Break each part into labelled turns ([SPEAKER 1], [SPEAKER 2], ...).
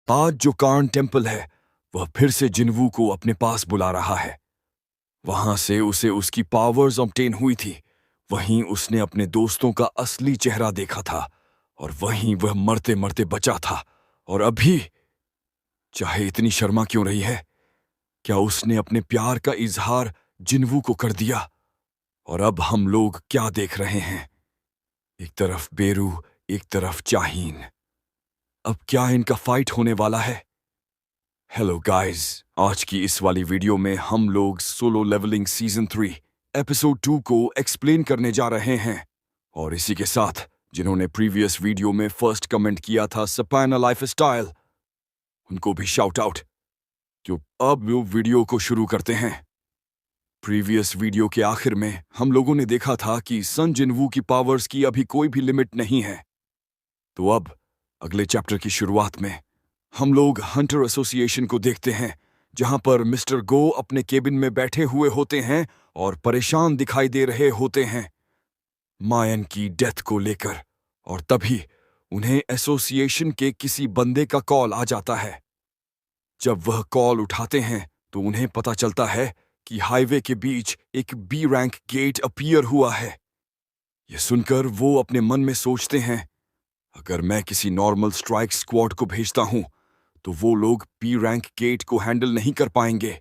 [SPEAKER 1] आज जो corn temple है वह फिर से जिन्वू को अपने पास बुला रहा है। वहां से उसे उसकी पावर्स ऑब्टेन हुई थी। वहीं उसने अपने दोस्तों का असली चेहरा देखा था और वहीं वह मरते मरते बचा था। और अभी चाहे इतनी शर्मा क्यों रही है, क्या उसने अपने प्यार का इजहार जिन्वू को कर दिया? और अब हम लोग क्या देख रहे हैं? एक तरफ बेरू, एक तरफ चाहीन। अब क्या इनका फाइट होने वाला है? हेलो गाइस, आज की इस वाली वीडियो में हम लोग सोलो लेवलिंग सीजन 3 एपिसोड 2 को एक्सप्लेन करने जा रहे हैं। और इसी के साथ जिन्होंने प्रीवियस वीडियो में फर्स्ट कमेंट किया था सपाना लाइफस्टाइल, उनको भी शाउट आउट। तो अब वो वीडियो को शुरू करते हैं। प्रीवियस वीडियो के आखिर में हम लोगों ने देखा था कि सन जिन्वू की पावर्स की अभी कोई भी लिमिट नहीं है। तो अब अगले चैप्टर की शुरुआत में हम लोग हंटर एसोसिएशन को देखते हैं, जहां पर मिस्टर गो अपने केबिन में बैठे हुए होते हैं और परेशान दिखाई दे रहे होते हैं मायन की डेथ को लेकर। और तभी उन्हें एसोसिएशन के किसी बंदे का कॉल आ जाता है। जब वह कॉल उठाते हैं तो उन्हें पता चलता है कि हाईवे के बीच एक बी रैंक गेट अपीयर हुआ है। यह सुनकर वो अपने मन में सोचते हैं, अगर मैं किसी नॉर्मल स्ट्राइक स्क्वाड को भेजता हूं तो वो लोग बी रैंक गेट को हैंडल नहीं कर पाएंगे।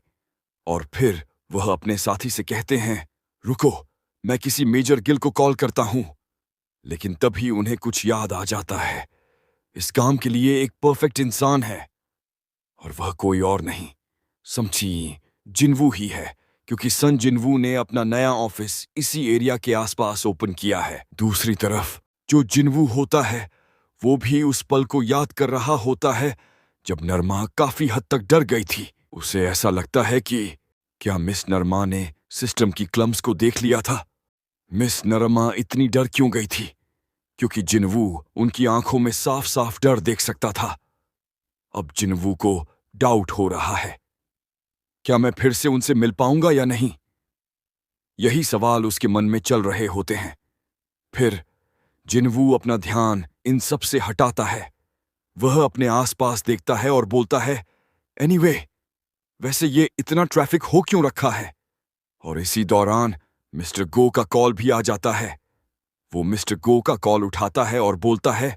[SPEAKER 1] और फिर वह अपने साथी से कहते हैं, रुको, मैं किसी मेजर गिल को कॉल करता हूं। लेकिन तभी उन्हें कुछ याद आ जाता है। इस काम के लिए एक परफेक्ट इंसान है और वह कोई और नहीं, समझी जिन्वू ही है, क्योंकि सन जिन्वू ने अपना नया ऑफिस इसी एरिया के आसपास ओपन किया है। दूसरी तरफ जो जिन्वू होता है वो भी उस पल को याद कर रहा होता है जब नरमा काफी हद तक डर गई थी। उसे ऐसा लगता है कि क्या मिस नरमा ने सिस्टम की क्लम्स को देख लिया था? मिस नरमा इतनी डर क्यों गई थी? क्योंकि जिन्वू उनकी आंखों में साफ साफ डर देख सकता था। अब जिन्वू को डाउट हो रहा है, क्या मैं फिर से उनसे मिल पाऊंगा या नहीं? यही सवाल उसके मन में चल रहे होते हैं। फिर जिन्वू अपना ध्यान इन सब से हटाता है। वह अपने आसपास देखता है और बोलता है, एनीवे, वैसे ये इतना ट्रैफिक हो क्यों रखा है? और इसी दौरान मिस्टर गो का कॉल भी आ जाता है। वो मिस्टर गो का कॉल उठाता है और बोलता है,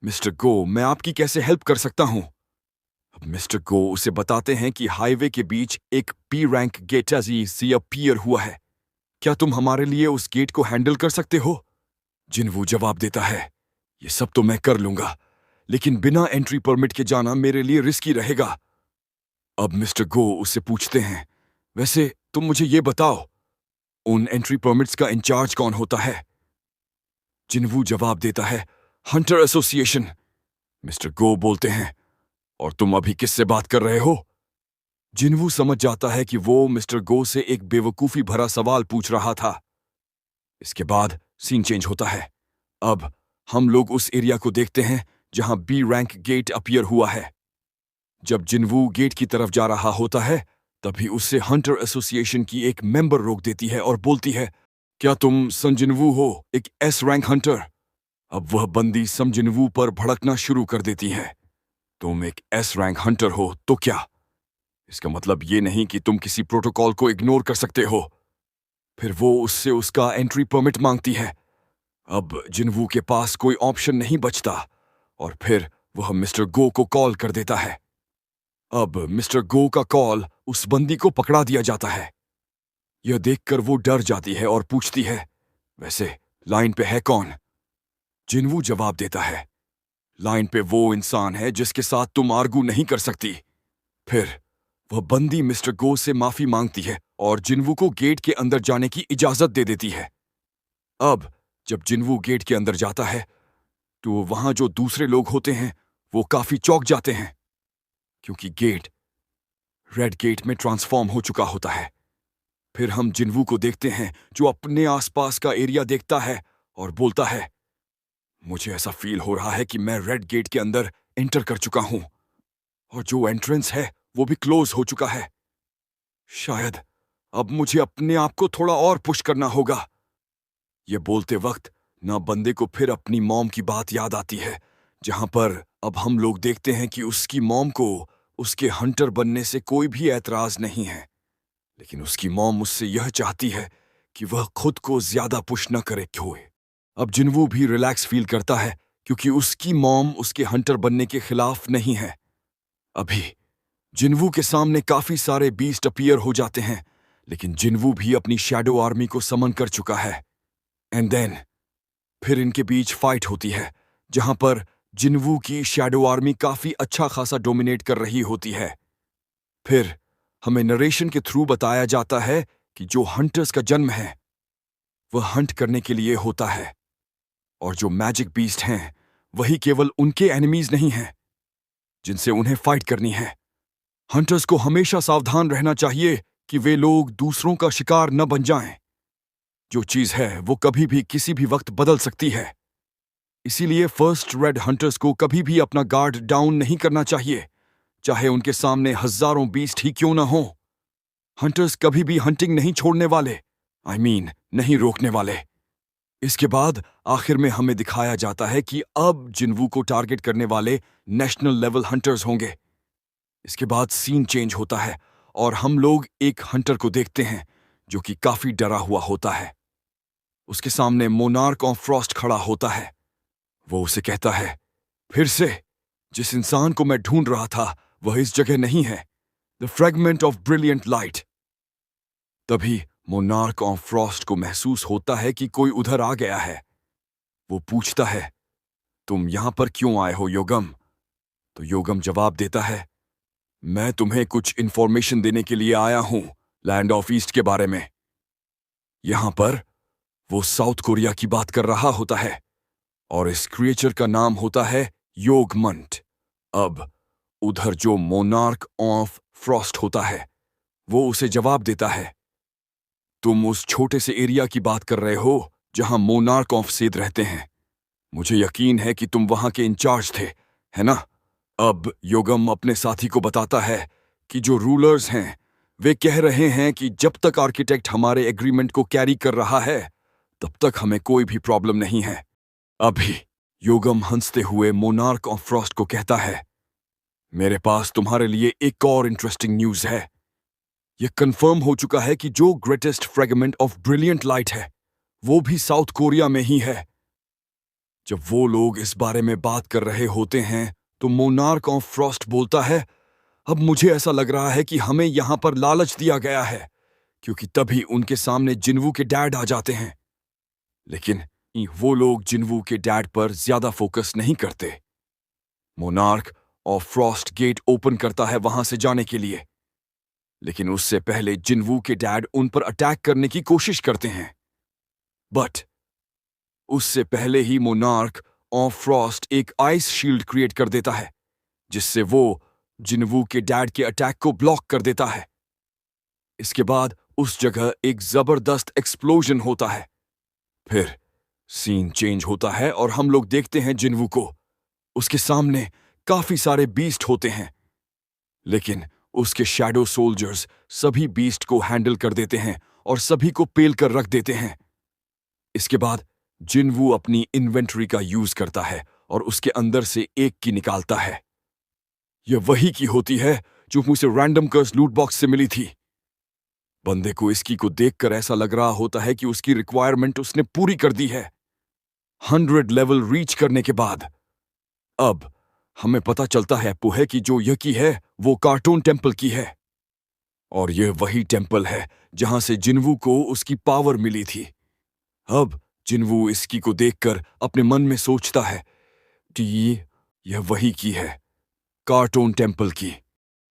[SPEAKER 1] मिस्टर गो, मैं आपकी कैसे हेल्प कर सकता हूं? अब मिस्टर गो उसे बताते हैं कि हाईवे के बीच एक पी रैंक गेट सी अपीयर हुआ है। क्या तुम हमारे लिए उस गेट को हैंडल कर सकते हो? जिन्वू जवाब देता है, ये सब तो मैं कर लूंगा, लेकिन बिना एंट्री परमिट के जाना मेरे लिए रिस्की रहेगा। अब मिस्टर गो उससे पूछते हैं, वैसे तुम मुझे ये बताओ, उन एंट्री परमिट्स का इंचार्ज कौन होता है? जिन्वू जवाब देता है, हंटर एसोसिएशन। मिस्टर गो बोलते हैं, और तुम अभी किससे बात कर रहे हो? जिन्वू समझ जाता है कि वो मिस्टर गो से एक बेवकूफी भरा सवाल पूछ रहा था। इसके बाद सीन चेंज होता है। अब हम लोग उस एरिया को देखते हैं जहां बी रैंक गेट अपीयर हुआ है। जब जिन्वू गेट की तरफ जा रहा होता है तभी उससे हंटर एसोसिएशन की एक मेंबर रोक देती है और बोलती है, क्या तुम सन जिन्वू हो, एक एस रैंक हंटर? अब वह बंदी सम जिन्वू पर भड़कना शुरू कर देती है। तुम एक एस रैंक हंटर हो तो क्या? इसका मतलब ये नहीं कि तुम किसी प्रोटोकॉल को इग्नोर कर सकते हो। फिर वो उससे उसका एंट्री परमिट मांगती है। अब जिन्वू के पास कोई ऑप्शन नहीं बचता और फिर वह मिस्टर गो को कॉल कर देता है। अब मिस्टर गो का कॉल उस बंदी को पकड़ा दिया जाता है। यह देखकर वो डर जाती है और पूछती है, वैसे लाइन पे है कौन? जिन्वू जवाब देता है, लाइन पे वो इंसान है जिसके साथ तुम आर्गू नहीं कर सकती। फिर वह बंदी मिस्टर गो से माफी मांगती है और जिन्वू को गेट के अंदर जाने की इजाजत दे देती है। अब जब जिन्वू गेट के अंदर जाता है तो वहां जो दूसरे लोग होते हैं वो काफी चौंक जाते हैं, क्योंकि गेट रेड गेट में ट्रांसफॉर्म हो चुका होता है। फिर हम जिन्वू को देखते हैं जो अपने आसपास का एरिया देखता है और बोलता है, मुझे ऐसा फील हो रहा है कि मैं रेड गेट के अंदर एंटर कर चुका हूं और जो एंट्रेंस है वो भी क्लोज हो चुका है। शायद अब मुझे अपने आप को थोड़ा और पुश करना होगा। ये बोलते वक्त ना बंदे को फिर अपनी मॉम की बात याद आती है, जहां पर अब हम लोग देखते हैं कि उसकी मॉम को उसके हंटर बनने से कोई भी ऐतराज नहीं है, लेकिन उसकी मॉम उससे यह चाहती है कि वह खुद को ज्यादा पुश न करे क्यों। अब जिन्वू भी रिलैक्स फील करता है क्योंकि उसकी मॉम उसके हंटर बनने के खिलाफ नहीं है। अभी जिन्वू के सामने काफी सारे बीस्ट अपीयर हो जाते हैं, लेकिन जिन्वू भी अपनी शैडो आर्मी को समन कर चुका है। एंड देन फिर इनके बीच फाइट होती है, जहां पर जिन्वू की शैडो आर्मी काफी अच्छा खासा डोमिनेट कर रही होती है। फिर हमें नरेशन के थ्रू बताया जाता है कि जो हंटर्स का जन्म है वह हंट करने के लिए होता है, और जो मैजिक बीस्ट हैं वही केवल उनके एनिमीज नहीं हैं जिनसे उन्हें फाइट करनी है। हंटर्स को हमेशा सावधान रहना चाहिए कि वे लोग दूसरों का शिकार न बन जाएं। जो चीज है वो कभी भी किसी भी वक्त बदल सकती है, इसीलिए फर्स्ट रेड हंटर्स को कभी भी अपना गार्ड डाउन नहीं करना चाहिए, चाहे उनके सामने हजारों बीस्ट ही क्यों ना हो। हंटर्स कभी भी हंटिंग नहीं छोड़ने वाले, नहीं रोकने वाले। इसके बाद आखिर में हमें दिखाया जाता है कि अब जिन्वू को टारगेट करने वाले नेशनल लेवल हंटर्स होंगे। इसके बाद सीन चेंज होता है और हम लोग एक हंटर को देखते हैं जो कि काफी डरा हुआ होता है। उसके सामने मोनार्क ऑफ फ्रॉस्ट खड़ा होता है। वो उसे कहता है, फिर से जिस इंसान को मैं ढूंढ रहा था वह इस जगह नहीं है, the fragment of brilliant light. तभी मोनार्क ऑफ फ्रॉस्ट को महसूस होता है कि कोई उधर आ गया है। वो पूछता है, तुम यहां पर क्यों आए हो योगम? तो योगम जवाब देता है, मैं तुम्हें कुछ इंफॉर्मेशन देने के लिए आया हूं लैंड ऑफ ईस्ट के बारे में। यहां पर वो साउथ कोरिया की बात कर रहा होता है और इस क्रिएचर का नाम होता है योगमंट। अब उधर जो मोनार्क ऑफ फ्रॉस्ट होता है वो उसे जवाब देता है, तुम उस छोटे से एरिया की बात कर रहे हो जहां मोनार्क ऑफ सेद रहते हैं। मुझे यकीन है कि तुम वहां के इंचार्ज थे, है ना? अब योगम अपने साथी को बताता है कि जो रूलर्स हैं वे कह रहे हैं कि जब तक आर्किटेक्ट हमारे एग्रीमेंट को कैरी कर रहा है तब तक हमें कोई भी प्रॉब्लम नहीं है। अभी योगम हंसते हुए मोनार्क ऑफ फ्रॉस्ट को कहता है, मेरे पास तुम्हारे लिए एक और इंटरेस्टिंग न्यूज है। यह कंफर्म हो चुका है कि जो greatest fragment of brilliant light है वो भी साउथ कोरिया में ही है। जब वो लोग इस बारे में बात कर रहे होते हैं तो मोनार्क ऑफ फ्रॉस्ट बोलता है, अब मुझे ऐसा लग रहा है कि हमें यहां पर लालच दिया गया है, क्योंकि तभी उनके सामने जिन्वू के डैड आ जाते हैं। लेकिन वो लोग जिन्वू के डैड पर ज्यादा फोकस नहीं करते। Monarch of frost gate open करता है वहां से जाने के लिए, लेकिन उससे पहले जिन्वू के डैड उन पर अटैक करने की कोशिश करते हैं। बट उससे पहले ही मोनार्क ऑफ फ्रॉस्ट एक आइस शील्ड क्रिएट कर देता है, जिससे वो जिन्वू के डैड के अटैक को ब्लॉक कर देता है। इसके बाद उस जगह एक जबरदस्त एक्सप्लोजन होता है। फिर सीन चेंज होता है और हम लोग देखते हैं जिन्वू को। उसके सामने काफी सारे बीस्ट होते हैं, लेकिन उसके शैडो सोल्जर्स सभी बीस्ट को हैंडल कर देते हैं और सभी को पेल कर रख देते हैं। इसके बाद जिन्वू अपनी इन्वेंटरी का यूज करता है और उसके अंदर से एक की निकालता है। यह वही की होती है जो मुझे रैंडम कर्स लूट बॉक्स से मिली थी। बंदे को इसकी को देखकर ऐसा लग रहा होता है कि उसकी रिक्वायरमेंट उसने पूरी कर दी है। 100 लेवल रीच करने के बाद अब हमें पता चलता है पुहे की जो यह की है वो कार्टून टेम्पल की है, और यह वही टेम्पल है जहां से जिन्वू को उसकी पावर मिली थी। अब जिन्वू इसकी को देखकर अपने मन में सोचता है कि यह वही की है, कार्टून टेम्पल की।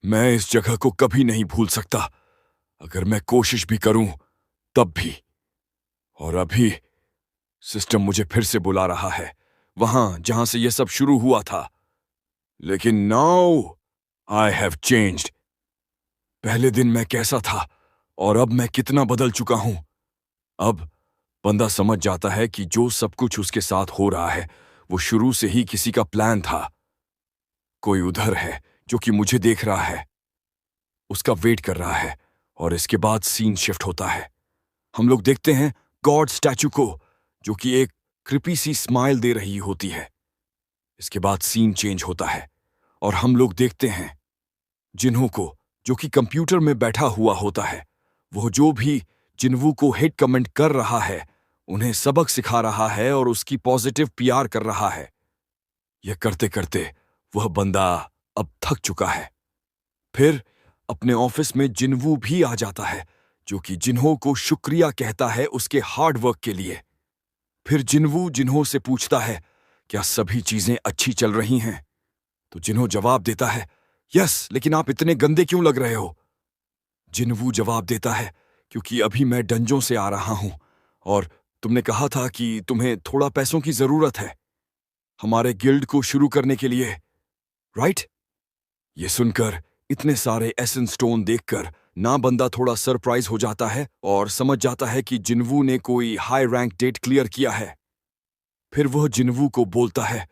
[SPEAKER 1] मैं इस जगह को कभी नहीं भूल सकता, अगर मैं कोशिश भी करूं तब भी। और अभी सिस्टम मुझे फिर से बुला रहा है वहां जहां से यह सब शुरू हुआ था। लेकिन नाउ आई हैव चेंज्ड। पहले दिन मैं कैसा था और अब मैं कितना बदल चुका हूं। अब बंदा समझ जाता है कि जो सब कुछ उसके साथ हो रहा है वो शुरू से ही किसी का प्लान था। कोई उधर है जो कि मुझे देख रहा है, उसका वेट कर रहा है। और इसके बाद सीन शिफ्ट होता है। हम लोग देखते हैं गॉड स्टैचू को, जो कि एक क्रिपी सी स्माइल दे रही होती है। इसके बाद सीन चेंज होता है और हम लोग देखते हैं जिन्हों को, जो कि कंप्यूटर में बैठा हुआ होता है, वो जो भी जिन्वू को हेट कमेंट कर रहा है उन्हें सबक सिखा रहा है और उसकी पॉजिटिव पीआर कर रहा है। यह करते करते वह बंदा अब थक चुका है। फिर अपने ऑफिस में जिन्वू भी आ जाता है, जो कि जिन्हों को शुक्रिया कहता है उसके हार्ड वर्क के लिए। फिर जिन्वू जिन्हों से पूछता है क्या सभी चीजें अच्छी चल रही हैं, तो जिन्हों जवाब देता है यस, लेकिन आप इतने गंदे क्यों लग रहे हो। जिन्वू जवाब देता है क्योंकि अभी मैं डंजों से आ रहा हूं और तुमने कहा था कि तुम्हें थोड़ा पैसों की जरूरत है हमारे गिल्ड को शुरू करने के लिए, राइट। ये सुनकर, इतने एसेंस स्टोन देखकर ना बंदा थोड़ा सरप्राइज हो जाता है और समझ जाता है कि जिन्वू ने कोई हाई रैंक डेट क्लियर किया है। फिर वह जिन्वू को बोलता है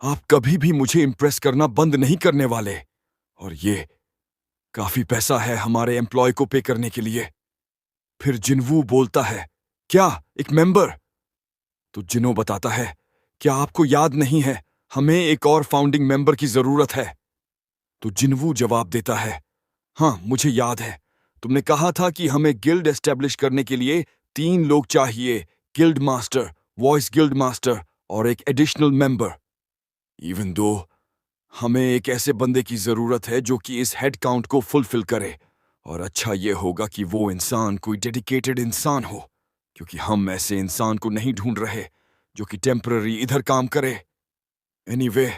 [SPEAKER 1] आप कभी भी मुझे इंप्रेस करना बंद नहीं करने वाले, और ये काफी पैसा है हमारे एम्प्लॉय को पे करने के लिए। फिर जिन्वू बोलता है क्या, एक मेंबर। तो जिनो बताता है क्या आपको याद नहीं है, हमें एक और फाउंडिंग मेंबर की जरूरत है। तो जिन्वू जवाब देता है हाँ मुझे याद है, तुमने कहा था कि हमें गिल्ड एस्टेब्लिश करने के लिए 3 लोग चाहिए, guild master, voice guild master और एक एडिशनल मेंबर। इवन दो हमें एक ऐसे बंदे की जरूरत है जो कि इस हेड काउंट को फुलफिल करे, और अच्छा ये होगा कि वो इंसान कोई डेडिकेटेड इंसान हो, क्योंकि हम ऐसे इंसान को नहीं ढूंढ रहे जो कि टेम्पररी इधर काम करे। एनीवे,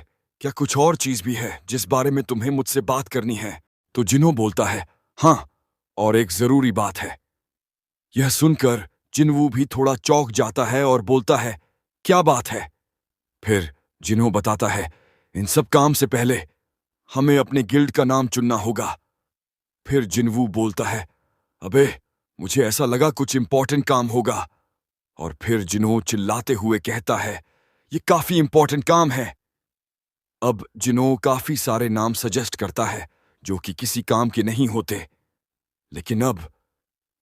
[SPEAKER 1] क्या कुछ और चीज भी है जिस बारे में तुम्हें मुझसे बात करनी है। तो जिन्हों बोलता है हाँ, और एक जरूरी बात है। यह सुनकर जिन्वू भी थोड़ा चौंक जाता है और बोलता है क्या बात है। फिर जिन्हों बताता है इन सब काम से पहले हमें अपने गिल्ड का नाम चुनना होगा। फिर जिन्वू बोलता है अबे, मुझे ऐसा लगा कुछ इंपॉर्टेंट काम होगा। और फिर जिन्हों चिल्लाते हुए कहता है ये काफी इंपॉर्टेंट काम है। अब जिन्हों काफी सारे नाम सजेस्ट करता है जो कि किसी काम के नहीं होते, लेकिन अब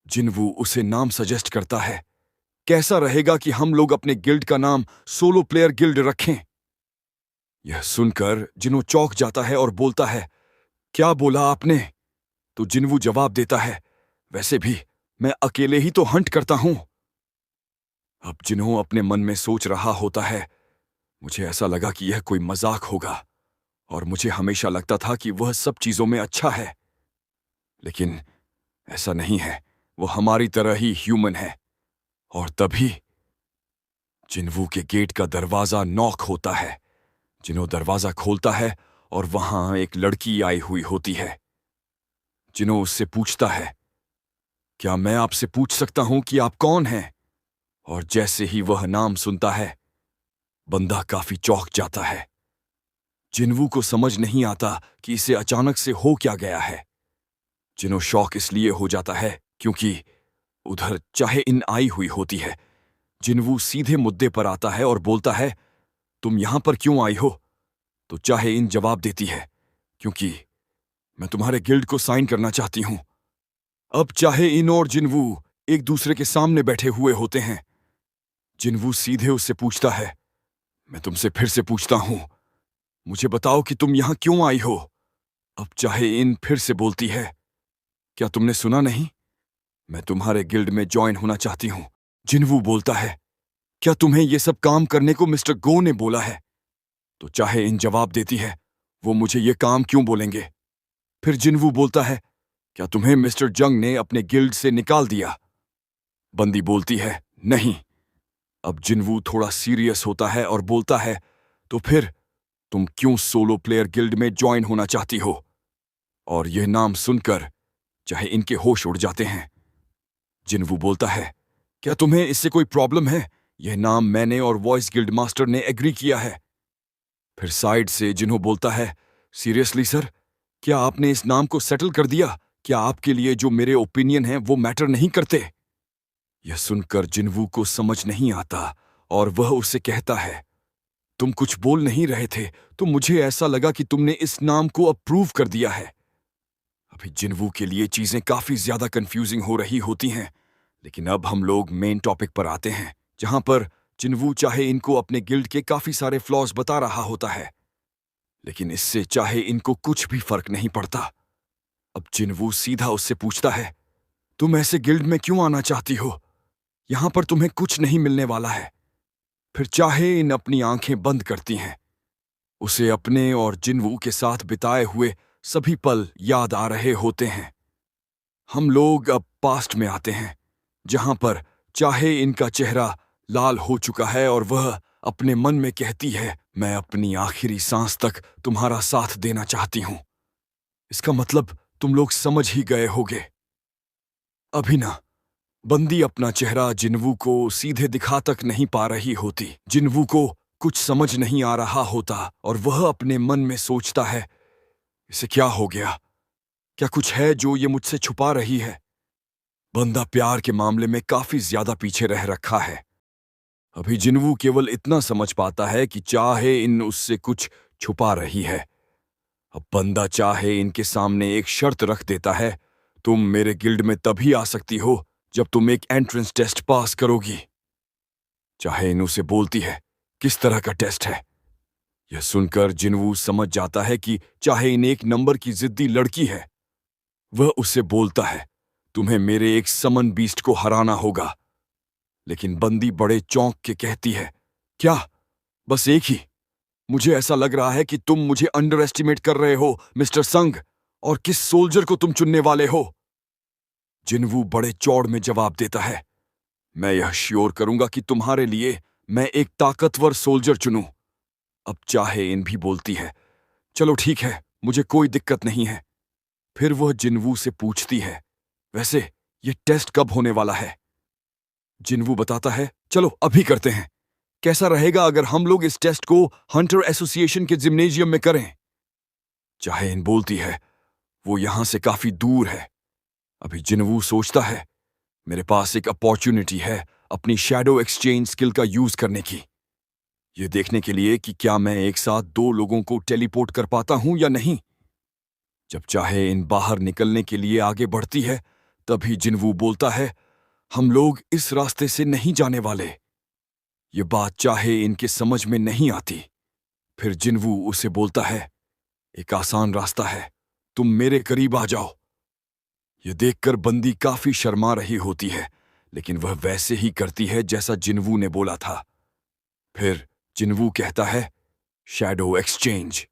[SPEAKER 1] जिन्वू उसे नाम सजेस्ट करता है कैसा रहेगा कि हम लोग अपने गिल्ड का नाम सोलो प्लेयर गिल्ड रखें। यह सुनकर जिन्हों चौंक जाता है और बोलता है क्या बोला आपने। तो जिन्वू जवाब देता है वैसे भी मैं अकेले ही तो हंट करता हूं। अब जिन्हों अपने मन में सोच रहा होता है मुझे ऐसा लगा कि यह कोई मजाक होगा, और मुझे हमेशा लगता था कि वह सब चीजों में अच्छा है, लेकिन ऐसा नहीं है, वो हमारी तरह ही ह्यूमन है। और तभी जिन्वू के गेट का दरवाजा नॉक होता है। जिन्हों दरवाजा खोलता है और वहां एक लड़की आई हुई होती है। जिन्हों उससे पूछता है क्या मैं आपसे पूछ सकता हूं कि आप कौन हैं। और जैसे ही वह नाम सुनता है बंदा काफी चौंक जाता है। जिन्वू को समझ नहीं आता कि इसे अचानक से हो क्या गया है। जिन्हों शौक इसलिए हो जाता है क्योंकि उधर चाहे इन आई हुई होती है। जिन्वू सीधे मुद्दे पर आता है और बोलता है तुम यहां पर क्यों आई हो। तो चाहे इन जवाब देती है क्योंकि मैं तुम्हारे गिल्ड को साइन करना चाहती हूं। अब चाहे इन और जिन्वू एक दूसरे के सामने बैठे हुए होते हैं। जिन्वू सीधे उससे पूछता है मैं तुमसे फिर से पूछता हूं, मुझे बताओ कि तुम यहां क्यों आई हो। अब चाहे इन फिर से बोलती है क्या तुमने सुना नहीं, मैं तुम्हारे गिल्ड में ज्वाइन होना चाहती हूं। जिन्वू बोलता है क्या तुम्हें यह सब काम करने को मिस्टर गो ने बोला है। तो चाहे इन जवाब देती है वो मुझे ये काम क्यों बोलेंगे। फिर जिन्वू बोलता है क्या तुम्हें मिस्टर जंग ने अपने गिल्ड से निकाल दिया। बंदी बोलती है नहीं। अब जिन्वू थोड़ा सीरियस होता है और बोलता है तो फिर तुम क्यों सोलो प्लेयर गिल्ड में ज्वाइन होना चाहती हो। और यह नाम सुनकर चाहे इनके होश उड़ जाते हैं। जिन्वू बोलता है क्या तुम्हें इससे कोई प्रॉब्लम है, यह नाम मैंने और वॉइस गिल्ड मास्टर ने एग्री किया है। फिर साइड से जिन्हों बोलता है सीरियसली सर, क्या आपने इस नाम को सेटल कर दिया, क्या आपके लिए जो मेरे ओपिनियन हैं वो मैटर नहीं करते। यह सुनकर जिन्वू को समझ नहीं आता और वह उससे कहता है तुम कुछ बोल नहीं रहे थे तो मुझे ऐसा लगा कि तुमने इस नाम को अप्रूव कर दिया है। अभी जिन्वू के लिए चीजें काफी ज्यादा कंफ्यूजिंग हो रही होती हैं, लेकिन अब हम लोग मेन टॉपिक पर आते हैं जहां पर जिनवू चाहे इनको अपने गिल्ड के काफी सारे फ्लॉज बता रहा होता है, लेकिन इससे चाहे इनको कुछ भी फर्क नहीं पड़ता। अब जिनवू सीधा उससे पूछता है, तुम ऐसे गिल्ड में क्यों आना चाहती हो? यहां पर तुम्हें कुछ नहीं मिलने वाला है। फिर चाहे इन अपनी आंखें बंद करती हैं। उसे अपने और जिनवू के साथ बिताए हुए सभी पल याद आ रहे होते हैं। हम लोग अब पास्ट में आते हैं, जहां पर चाहे इनका चेहरा लाल हो चुका है और वह अपने मन में कहती है, मैं अपनी आखिरी सांस तक तुम्हारा साथ देना चाहती हूं। इसका मतलब तुम लोग समझ ही गए होगे। अभी ना बंदी अपना चेहरा जिनवू को सीधे दिखा तक नहीं पा रही होती। जिनवू को कुछ समझ नहीं आ रहा होता और वह अपने मन में सोचता है, इसे क्या हो गया? क्या कुछ है जो ये मुझसे छुपा रही है? बंदा प्यार के मामले में काफी ज्यादा पीछे रह रखा है। अभी जिनवू केवल इतना समझ पाता है कि चाहे इन उससे कुछ छुपा रही है। अब बंदा चाहे इनके सामने एक शर्त रख देता है, तुम मेरे गिल्ड में तभी आ सकती हो जब तुम एक एंट्रेंस टेस्ट पास करोगी। चाहे इन उसे बोलती है, किस तरह का टेस्ट है? यह सुनकर जिनवू समझ जाता है कि चाहे इन एक नंबर की जिद्दी लड़की है। वह उससे बोलता है, तुम्हें मेरे एक समन बीस्ट को हराना होगा। लेकिन बंदी बड़े चौंक के कहती है, क्या? बस एक ही? मुझे ऐसा लग रहा है कि तुम मुझे अंडर एस्टिमेट कर रहे हो मिस्टर संग। और किस सोल्जर को तुम चुनने वाले हो? जिनवू बड़े चौड़ में जवाब देता है, मैं यह श्योर करूंगा कि तुम्हारे लिए मैं एक ताकतवर सोल्जर चुनूं। अब चाहे इन भी बोलती है, चलो ठीक है, मुझे कोई दिक्कत नहीं है। फिर वह जिनवू से पूछती है, वैसे ये टेस्ट कब होने वाला है? जिनवू बताता है, चलो अभी करते हैं। कैसा रहेगा अगर हम लोग इस टेस्ट को हंटर एसोसिएशन के जिम्नेजियम में करें? चाहे इन बोलती है, वो यहां से काफी दूर है। अभी जिनवू सोचता है, मेरे पास एक अपॉर्चुनिटी है अपनी शैडो एक्सचेंज स्किल का यूज करने की। ये देखने के लिए कि क्या मैं एक साथ दो लोगों को टेलीपोर्ट कर पाता हूं या नहीं। जब चाहे इन बाहर निकलने के लिए आगे बढ़ती है, तभी जिनवू बोलता है, हम लोग इस रास्ते से नहीं जाने वाले। ये बात चाहे इनके समझ में नहीं आती। फिर जिनवू उसे बोलता है, एक आसान रास्ता है, तुम मेरे करीब आ जाओ। यह देखकर बंदी काफी शर्मा रही होती है, लेकिन वह वैसे ही करती है जैसा जिनवू ने बोला था। फिर जिनवू कहता है, शैडो एक्सचेंज।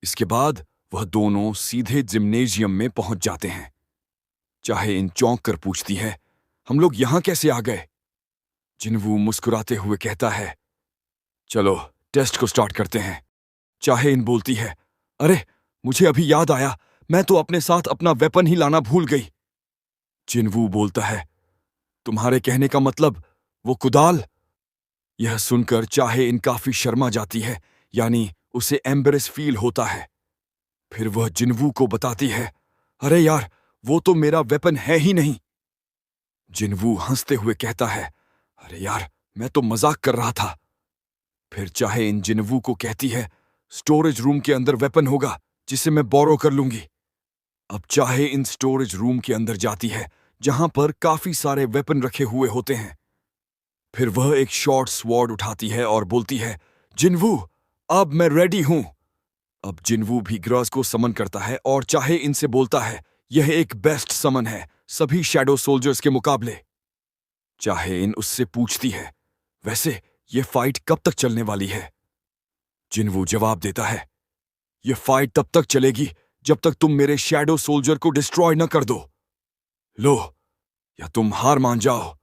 [SPEAKER 1] इसके बाद वह दोनों सीधे जिम्नेजियम में पहुंच जाते हैं। चाहे इन चौंक कर पूछती है, हम लोग यहां कैसे आ गए? जिनवू मुस्कुराते हुए कहता है, चलो टेस्ट को स्टार्ट करते हैं। चाहे इन बोलती है, अरे मुझे अभी याद आया, मैं तो अपने साथ अपना वेपन ही लाना भूल गई। जिनवू बोलता है, तुम्हारे कहने का मतलब वो कुदाल? यह सुनकर चाहे इन काफी शर्मा जाती है, यानी उसे एम्बेरेस फील होता है। फिर वह जिनवू को बताती है, अरे यार, वो तो मेरा वेपन है ही नहीं। जिनवू हंसते हुए कहता है, अरे यार, मैं तो मजाक कर रहा था। फिर चाहे इन जिनवू को कहती है, स्टोरेज रूम के अंदर वेपन होगा जिसे मैं बोरो कर लूंगी। अब चाहे इन स्टोरेज रूम के अंदर जाती है, जहां पर काफी सारे वेपन रखे हुए होते हैं। फिर वह एक शॉर्ट स्वॉर्ड उठाती है और बोलती है, जिनवू, अब मैं रेडी हूं। अब जिनवू भी ग्रज को समन करता है और चाहे इनसे बोलता है, यह एक बेस्ट समन है सभी शैडो सोल्जर्स के मुकाबले। चाहे इन उससे पूछती है, वैसे यह फाइट कब तक चलने वाली है? जिनवू जवाब देता है, यह फाइट तब तक चलेगी जब तक तुम मेरे शैडो सोल्जर को डिस्ट्रॉय न कर दो। लो, या तुम हार मान जाओ।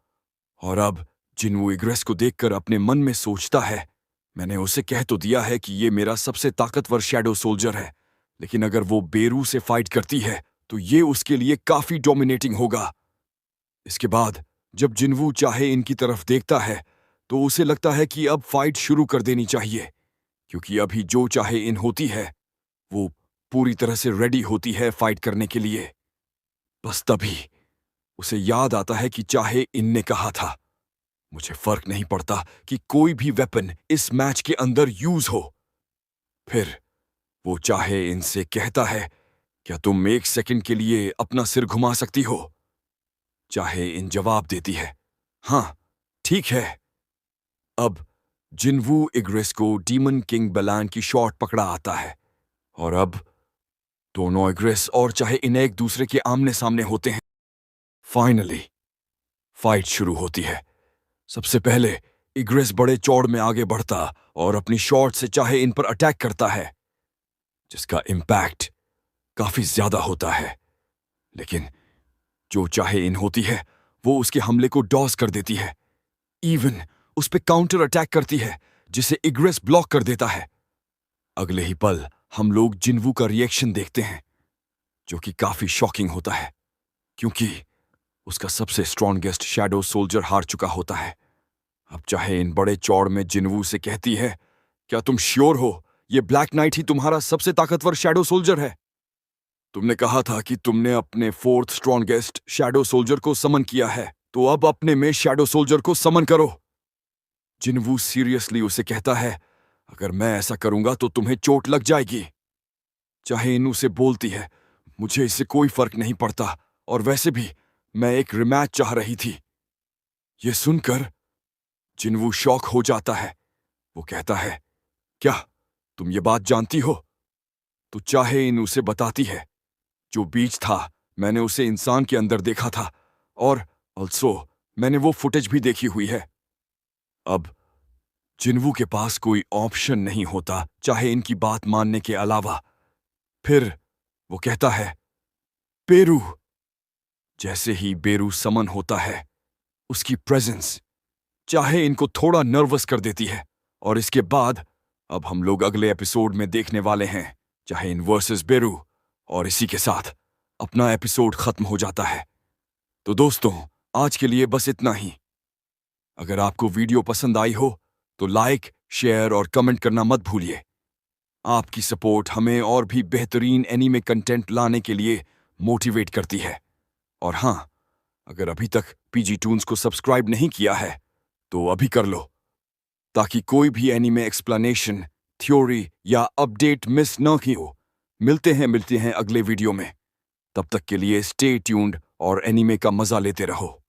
[SPEAKER 1] और अब जिनवू इग्रेस को देखकर अपने मन में सोचता है, मैंने उसे कह तो दिया है कि ये मेरा सबसे ताकतवर शैडो सोल्जर है, लेकिन अगर वो बेरू से फाइट करती है तो ये उसके लिए काफी डोमिनेटिंग होगा। इसके बाद जब जिनवू चाहे इनकी तरफ देखता है तो उसे लगता है कि अब फाइट शुरू कर देनी चाहिए, क्योंकि अभी जो चाहे इन होती है वो पूरी तरह से रेडी होती है फाइट करने के लिए। बस तभी उसे याद आता है कि चाहे इनने कहा था, मुझे फर्क नहीं पड़ता कि कोई भी वेपन इस मैच के अंदर यूज हो। फिर वो चाहे इनसे कहता है, क्या तुम एक सेकंड के लिए अपना सिर घुमा सकती हो? चाहे इन जवाब देती है, हाँ ठीक है। अब जिनवू इग्रेस को डीमन किंग बेलान की शॉट पकड़ा आता है और अब दोनों इग्रेस और चाहे इन्हें एक दूसरे के आमने सामने होते हैं। फाइनली फाइट शुरू होती है। सबसे पहले इग्रेस बड़े चौड़ में आगे बढ़ता और अपनी शॉट से चाहे इन पर अटैक करता है, जिसका इम्पैक्ट काफी ज्यादा होता है। लेकिन जो चाहे इन होती है वो उसके हमले को डॉज कर देती है, इवन उस पे काउंटर अटैक करती है जिसे इग्रेस ब्लॉक कर देता है। अगले ही पल हम लोग जिनवू का रिएक्शन देखते हैं, जो कि काफी शॉकिंग होता है क्योंकि उसका सबसे स्ट्रॉन्गेस्ट शैडो सोल्जर हार चुका होता है। अब चाहे इन बड़े चौड़ में जिनवू से कहती है, क्या तुम श्योर हो ये ब्लैक नाइट ही तुम्हारा सबसे ताकतवर शैडो सोल्जर है? तुमने कहा था कि तुमने अपने फोर्थ स्ट्रॉन्गेस्ट शैडो सोल्जर को समन किया है, तो अब अपने में शैडो सोल्जर को समन करो। जिनवू सीरियसली उसे कहता है, अगर मैं ऐसा करूंगा तो तुम्हें चोट लग जाएगी। चाहे इन उसे बोलती है, मुझे इससे कोई फर्क नहीं पड़ता और वैसे भी मैं एक रिमैच चाह रही थी। यह सुनकर जिनवू शॉक हो जाता है। वो कहता है, क्या तुम ये बात जानती हो? तो चाहे इन उसे बताती है, जो बीच था मैंने उसे इंसान के अंदर देखा था और ऑल्सो मैंने वो फुटेज भी देखी हुई है। अब जिनवू के पास कोई ऑप्शन नहीं होता चाहे इनकी बात मानने के अलावा। फिर वो कहता है, बेरू। जैसे ही बेरू समन होता है, उसकी प्रेजेंस चाहे इनको थोड़ा नर्वस कर देती है और इसके बाद अब हम लोग अगले एपिसोड में देखने वाले हैं चाहे इन वर्सेस बेरू, और इसी के साथ अपना एपिसोड खत्म हो जाता है। तो दोस्तों, आज के लिए बस इतना ही। अगर आपको वीडियो पसंद आई हो तो लाइक, शेयर और कमेंट करना मत भूलिए। आपकी सपोर्ट हमें और भी बेहतरीन एनीमे कंटेंट लाने के लिए मोटिवेट करती है। और हाँ, अगर अभी तक पीजी टून्स को सब्सक्राइब नहीं किया है तो अभी कर लो, ताकि कोई भी एनीमे एक्सप्लेनेशन, थ्योरी या अपडेट मिस न की हो। मिलते हैं अगले वीडियो में। तब तक के लिए स्टे ट्यून्ड और एनीमे का मजा लेते रहो।